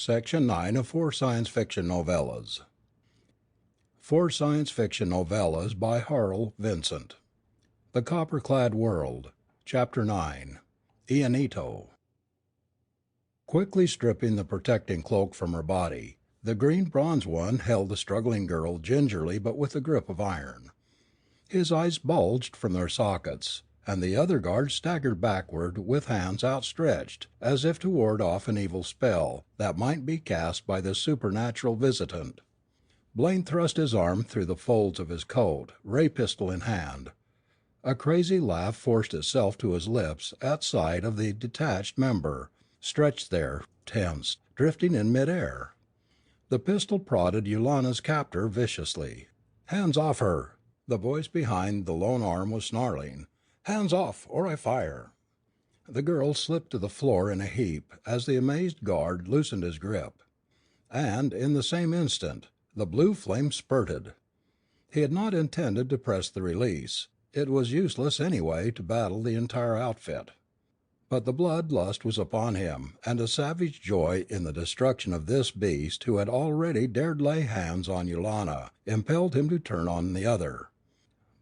Section 9 of 4 Science Fiction Novellas. 4 Science Fiction Novellas by Harl Vincent. The Copper-Clad World. Chapter 9. Ianito. Quickly stripping the protecting cloak from her body, the green bronze one held the struggling girl gingerly but with a grip of iron. His eyes bulged from their sockets, and the other guards staggered backward with hands outstretched as if to ward off an evil spell that might be cast by this supernatural visitant. Blaine thrust his arm through the folds of his coat, ray pistol in hand. A crazy laugh forced itself to his lips at sight of the detached member, stretched there, tense, drifting in midair. The pistol prodded Yulana's captor viciously. "Hands off her!" The voice behind the lone arm was snarling. "Hands off, or I fire!" The girl slipped to the floor in a heap as the amazed guard loosened his grip. And, in the same instant, the blue flame spurted. He had not intended to press the release. It was useless anyway to battle the entire outfit. But the blood lust was upon him, and a savage joy in the destruction of this beast who had already dared lay hands on Yulana impelled him to turn on the other.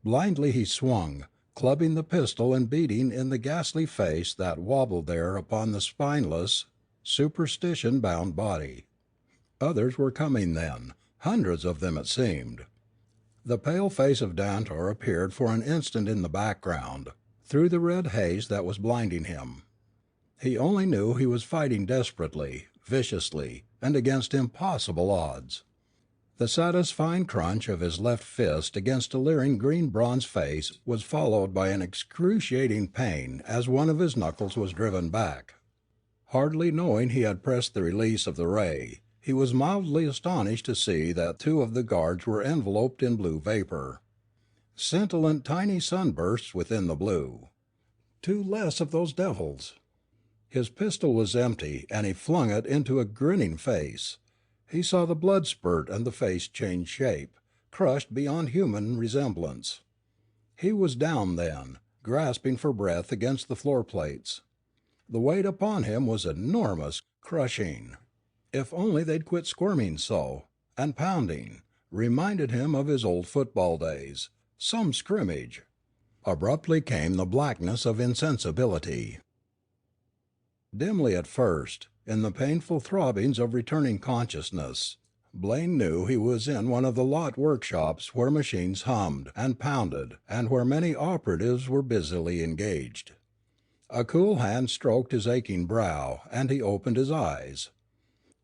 Blindly he swung, clubbing the pistol and beating in the ghastly face that wobbled there upon the spineless, superstition-bound body. Others were coming then, hundreds of them it seemed. The pale face of Dantor appeared for an instant in the background, through the red haze that was blinding him. He only knew he was fighting desperately, viciously, and against impossible odds. The satisfying crunch of his left fist against a leering green bronze face was followed by an excruciating pain as one of his knuckles was driven back. Hardly knowing he had pressed the release of the ray, he was mildly astonished to see that 2 of the guards were enveloped in blue vapor. Scintillant tiny sunbursts within the blue. 2 less of those devils! His pistol was empty, and he flung it into a grinning face. He saw the blood spurt and the face change shape, crushed beyond human resemblance. He was down then, grasping for breath against the floor plates. The weight upon him was enormous, crushing. If only they'd quit squirming so, and pounding, reminded him of his old football days. Some scrimmage. Abruptly came the blackness of insensibility. Dimly at first, in the painful throbbings of returning consciousness, Blaine knew he was in one of the lot workshops where machines hummed and pounded and where many operatives were busily engaged. A cool hand stroked his aching brow, and he opened his eyes.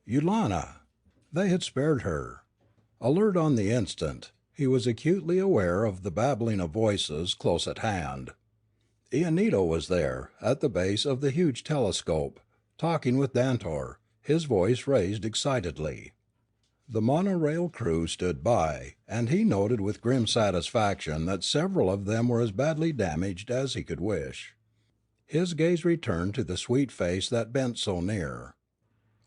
Yulana! They had spared her. Alert on the instant, he was acutely aware of the babbling of voices close at hand. Ianito was there, at the base of the huge telescope, talking with Dantor, his voice raised excitedly. The monorail crew stood by, and he noted with grim satisfaction that several of them were as badly damaged as he could wish. His gaze returned to the sweet face that bent so near.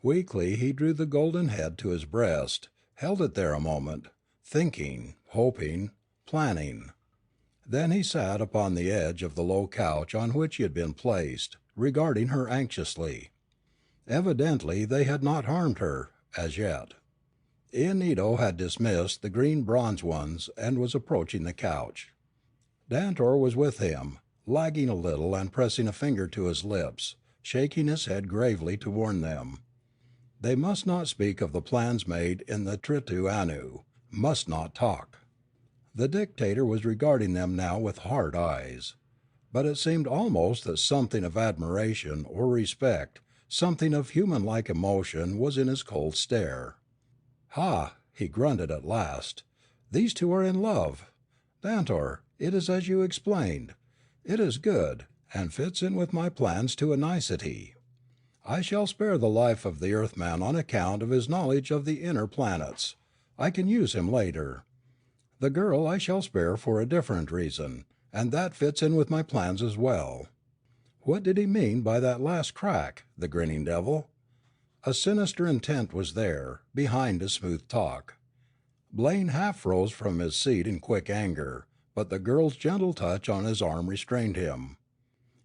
Weakly he drew the golden head to his breast, held it there a moment, thinking, hoping, planning. Then he sat upon the edge of the low couch on which he had been placed, regarding her anxiously. Evidently they had not harmed her, as yet. Ianito had dismissed the green bronze ones and was approaching the couch. Dantor was with him, lagging a little and pressing a finger to his lips, shaking his head gravely to warn them. They must not speak of the plans made in the Tritu Anu, must not talk. The dictator was regarding them now with hard eyes. But it seemed almost that something of admiration or respect, something of human-like emotion was in his cold stare. "Ha!" he grunted at last. "These 2 are in love. Dantor, it is as you explained. It is good, and fits in with my plans to a nicety. I shall spare the life of the Earthman on account of his knowledge of the inner planets. I can use him later. The girl I shall spare for a different reason, and that fits in with my plans as well." What did he mean by that last crack, the grinning devil? A sinister intent was there, behind his smooth talk. Blaine half rose from his seat in quick anger, but the girl's gentle touch on his arm restrained him.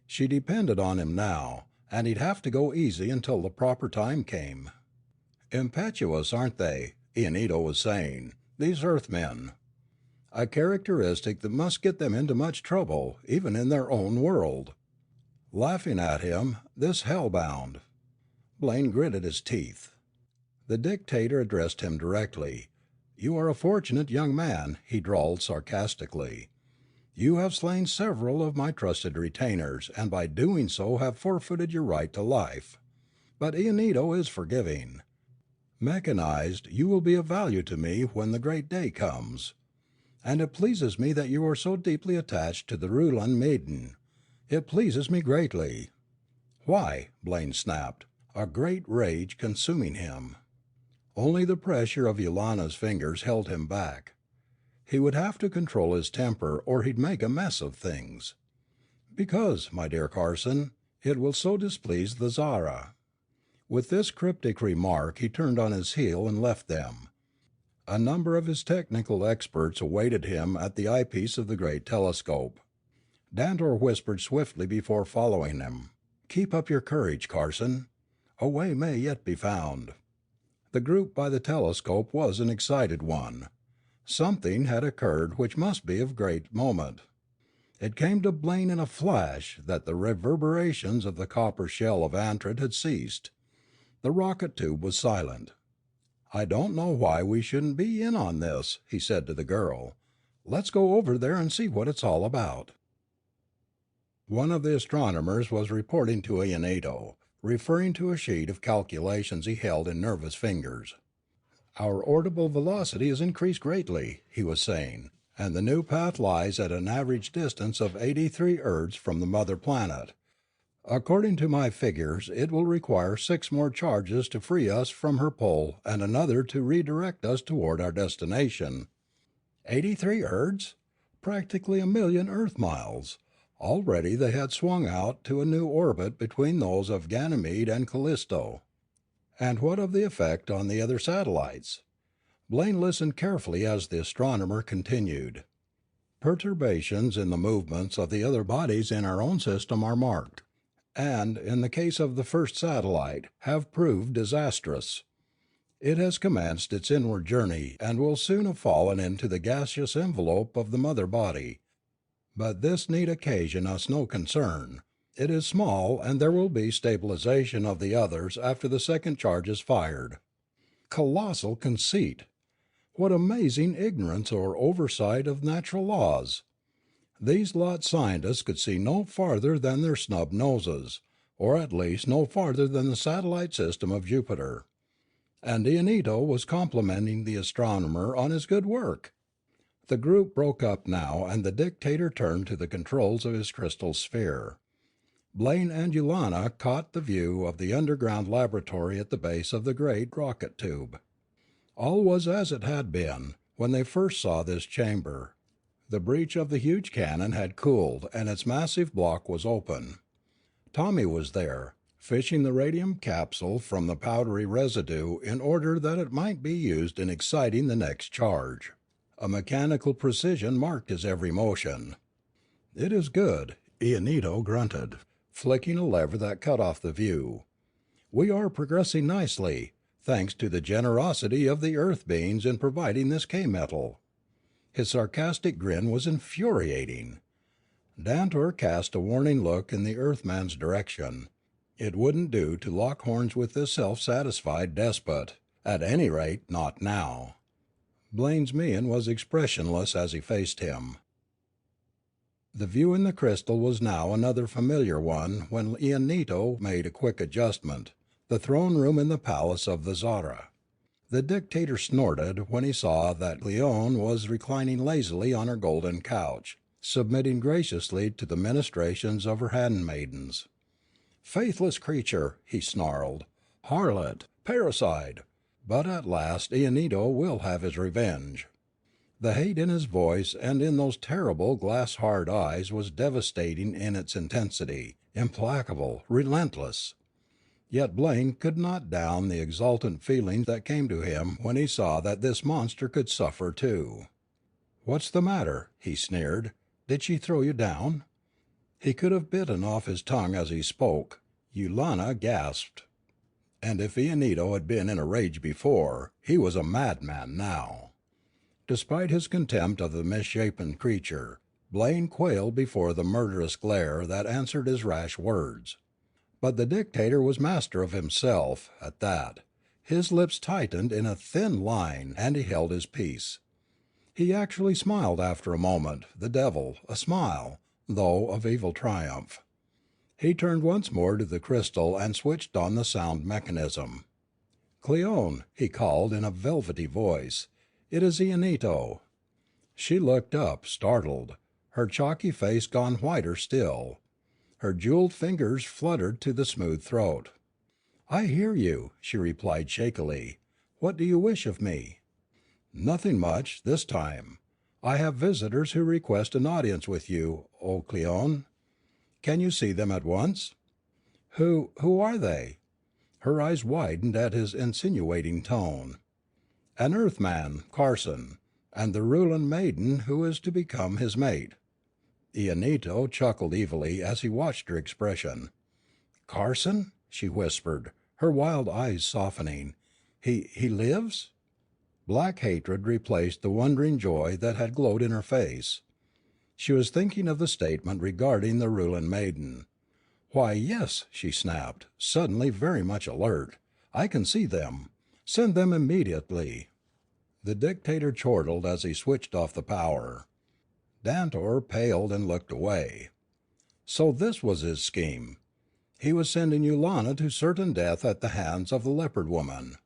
She depended on him now, and he'd have to go easy until the proper time came. Impetuous, aren't they? Ianito was saying. These Earthmen. A characteristic that must get them into much trouble, even in their own world. Laughing at him, this hellbound. Blaine gritted his teeth. The dictator addressed him directly. "You are a fortunate young man," he drawled sarcastically. "You have slain several of my trusted retainers, and by doing so have forfeited your right to life. But Ianito is forgiving. Mechanized, you will be of value to me when the great day comes. And it pleases me that you are so deeply attached to the Rulan maiden. It pleases me greatly." "Why?" Blaine snapped, a great rage consuming him. Only the pressure of Yolana's fingers held him back. He would have to control his temper or he'd make a mess of things. "Because, my dear Carson, it will so displease the Zara." With this cryptic remark he turned on his heel and left them. A number of his technical experts awaited him at the eyepiece of the great telescope. Dantor whispered swiftly before following him, "Keep up your courage, Carson. A way may yet be found." The group by the telescope was an excited one. Something had occurred which must be of great moment. It came to Blaine in a flash that the reverberations of the copper shell of Antrid had ceased. The rocket tube was silent. "I don't know why we shouldn't be in on this," he said to the girl. "Let's go over there and see what it's all about." One of the astronomers was reporting to Ianito, referring to a sheet of calculations he held in nervous fingers. "Our orbital velocity has increased greatly," he was saying, "and the new path lies at an average distance of 83 Erds from the mother planet. According to my figures, it will require 6 more charges to free us from her pull and another to redirect us toward our destination." 83 Erds? Practically 1,000,000 Earth miles. Already they had swung out to a new orbit between those of Ganymede and Callisto. And what of the effect on the other satellites? Blaine listened carefully as the astronomer continued. "Perturbations in the movements of the other bodies in our own system are marked, and, in the case of the first satellite, have proved disastrous. It has commenced its inward journey and will soon have fallen into the gaseous envelope of the mother body. But this need occasion us no concern. It is small, and there will be stabilization of the others after the second charge is fired." Colossal conceit! What amazing ignorance or oversight of natural laws! These lot scientists could see no farther than their snub noses, or at least no farther than the satellite system of Jupiter. And Ianito was complimenting the astronomer on his good work! The group broke up now, and the dictator turned to the controls of his crystal sphere. Blaine and Yolana caught the view of the underground laboratory at the base of the great rocket tube. All was as it had been when they first saw this chamber. The breech of the huge cannon had cooled and its massive block was open. Tommy was there, fishing the radium capsule from the powdery residue in order that it might be used in exciting the next charge. A mechanical precision marked his every motion. "It is good," Ianito grunted, flicking a lever that cut off the view. "We are progressing nicely, thanks to the generosity of the Earth beings in providing this K-metal." His sarcastic grin was infuriating. Dantor cast a warning look in the Earthman's direction. It wouldn't do to lock horns with this self-satisfied despot, at any rate not now. Blaine's mien was expressionless as he faced him. The view in the crystal was now another familiar one when Ianito made a quick adjustment, the throne room in the palace of the Zara. The dictator snorted when he saw that Cleone was reclining lazily on her golden couch, submitting graciously to the ministrations of her handmaidens. "Faithless creature!" he snarled. "Harlot! Parricide! But at last Ianito will have his revenge." The hate in his voice and in those terrible glass-hard eyes was devastating in its intensity, implacable, relentless. Yet Blaine could not down the exultant feeling that came to him when he saw that this monster could suffer too. "What's the matter?" he sneered. "Did she throw you down?" He could have bitten off his tongue as he spoke. Yolana gasped. And if Ianito had been in a rage before, he was a madman now. Despite his contempt of the misshapen creature, Blaine quailed before the murderous glare that answered his rash words. But the dictator was master of himself, at that. His lips tightened in a thin line, and he held his peace. He actually smiled after a moment, the devil, a smile, though of evil triumph. He turned once more to the crystal and switched on the sound mechanism. "Cleone," he called in a velvety voice, "it is Ianito." She looked up, startled, her chalky face gone whiter still. Her jeweled fingers fluttered to the smooth throat. "I hear you," she replied shakily. "What do you wish of me?" "Nothing much, this time. I have visitors who request an audience with you, O Cleone. Can you see them at once?" Who are they?" Her eyes widened at his insinuating tone. "An Earthman, Carson, and the Rulan maiden who is to become his mate." Ianito chuckled evilly as he watched her expression. "Carson?" she whispered, her wild eyes softening. He lives?" Black hatred replaced the wondering joy that had glowed in her face. She was thinking of the statement regarding the Rulan maiden. "Why, yes," she snapped, suddenly very much alert. "I can see them. Send them immediately." The dictator chortled as he switched off the power. Dantor paled and looked away. So this was his scheme. He was sending Yulana to certain death at the hands of the leopard woman.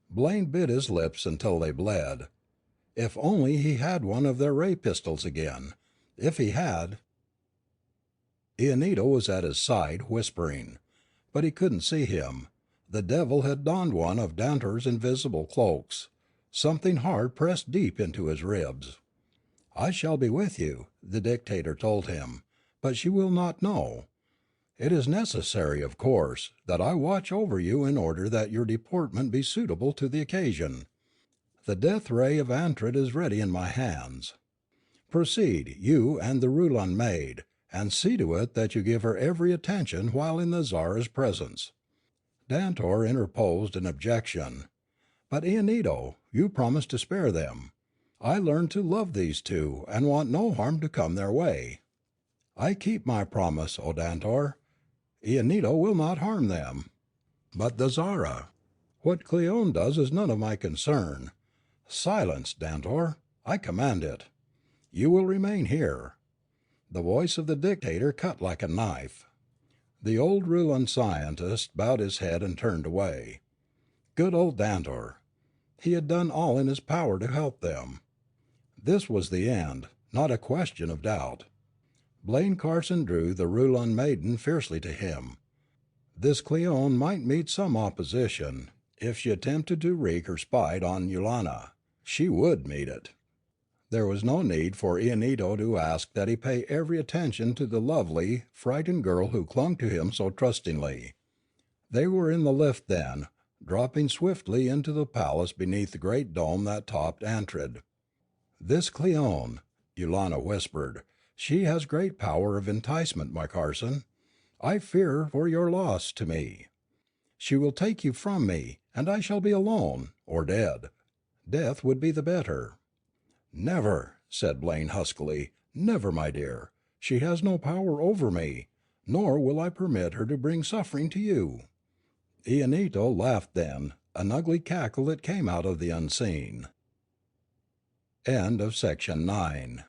Blaine bit his lips until they bled. If only he had one of their ray pistols again. If he had. Ianito was at his side, whispering. But he couldn't see him. The devil had donned one of Dantor's invisible cloaks. Something hard pressed deep into his ribs. "I shall be with you," the dictator told him, "but she will not know. It is necessary, of course, that I watch over you in order that your deportment be suitable to the occasion. The death ray of Antrid is ready in my hands. Proceed, you and the Rulan maid, and see to it that you give her every attention while in the Czar's presence." Dantor interposed an objection. "But Ianito, you promised to spare them. I learned to love these two, and want no harm to come their way." "I keep my promise, O Dantor. Ianito will not harm them." "But the Zara?" "What Cleone does is none of my concern." "Silence, Dantor. I command it. You will remain here." The voice of the dictator cut like a knife. The old Rulan scientist bowed his head and turned away. Good old Dantor. He had done all in his power to help them. This was the end, not a question of doubt. Blaine Carson drew the Rulan maiden fiercely to him. This Cleone might meet some opposition, if she attempted to wreak her spite on Yulana. She would meet it. There was no need for Ianito to ask that he pay every attention to the lovely, frightened girl who clung to him so trustingly. They were in the lift then, dropping swiftly into the palace beneath the great dome that topped Antrid. "This Cleone," Yulana whispered, "she has great power of enticement, my Carson. I fear for your loss to me. She will take you from me, and I shall be alone, or dead. Death would be the better." "Never," said Blaine huskily, "never, my dear. She has no power over me, nor will I permit her to bring suffering to you." Ianito laughed then, an ugly cackle that came out of the unseen. End of section 9.